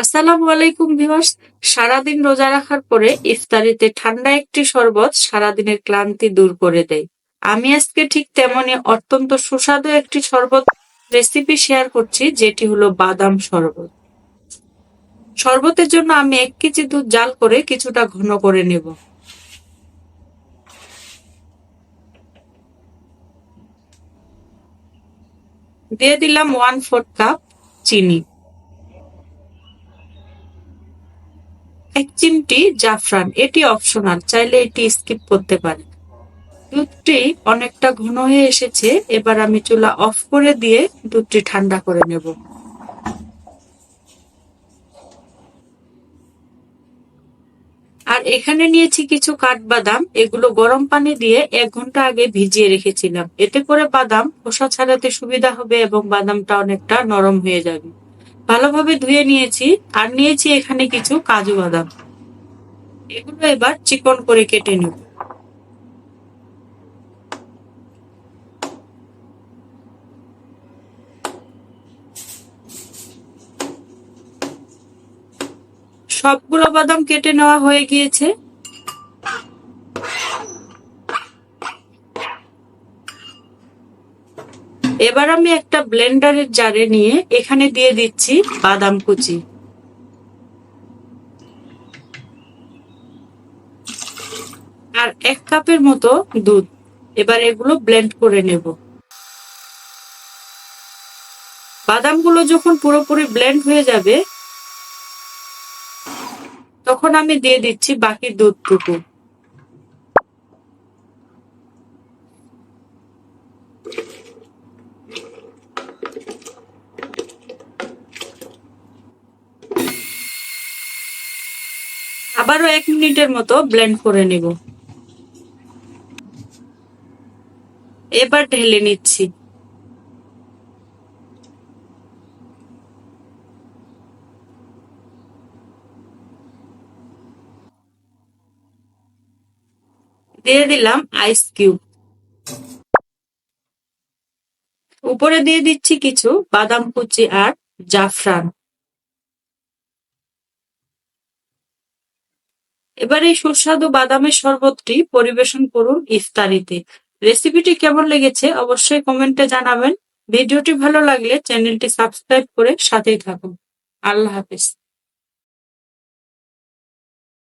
আসসালামু আলাইকুম ভিউয়ার্স। সারাদিন রোজা রাখার পরে ইফতারিতে ঠান্ডা একটি শরবত সারাদিনের ক্লান্তি দূর করে দেয়। আমি আজকে ঠিক তেমনই অত্যন্ত সুস্বাদু একটি শরবত রেসিপি শেয়ার করছি, যেটি হলো বাদাম শরবত। শরবতের জন্য আমি 1 কেজি দুধ জাল করে কিছুটা ঘন করে নেব। দিয়ে দিলাম 1/4 কাপ চিনি, 1 চিমটি জাফরান, এটি অপশনাল, চাইলে এটি স্কিপ করতে পারেন। দুধটি অনেকটা ঘন হয়ে এসেছে, এবার আমি চুলা অফ করে দিয়ে দুধটি ঠান্ডা করে নেব। আর এখানে নিয়েছি কিছু কাঠবাদাম, এগুলো গরম পানি দিয়ে 1 ঘন্টা আগে ভিজিয়ে রেখেছিলাম। এতে করে বাদাম খোসা ছাড়াতে সুবিধা হবে এবং বাদামটা অনেকটা নরম হয়ে যাবে। ভালোভাবে ধুয়ে নিয়েছি। আর নিয়েছি এখানে কিছু কাজু বাদাম, এগুলো এবার চিকন করে কেটে নেব। সবগুলো বাদাম কেটে নেওয়া হয়ে গিয়েছে। এবার আমি একটা ব্লেন্ডারের জারে নিয়ে এখানে দিয়ে দিচ্ছি বাদাম কুচি, আর 1 কাপের মতো দুধ। এবার এগুলো ব্লেন্ড করে নেব। বাদামগুলো যখন পুরোপুরি ব্লেন্ড হয়ে যাবে, তখন আমি দিয়ে দিচ্ছি বাকি দুধটুকু। আবারও 1 মিনিটের মতো ব্লেন্ড করে নেব। এবার ঢেলে নিচ্ছি। দিয়ে দিলাম আইস কিউব। উপরে দিয়ে দিচ্ছি কিছু বাদাম কুচি আর জাফরান। এবার এই সুস্বাদু বাদামের শরবতটি পরিবেশন করুন ইফতারিতে। রেসিপিটি কেমন লেগেছে অবশ্যই কমেন্টে জানাবেন। ভিডিওটি ভালো লাগলে চ্যানেলটি সাবস্ক্রাইব করে সাথেই থাকুন। আল্লাহ হাফেজ।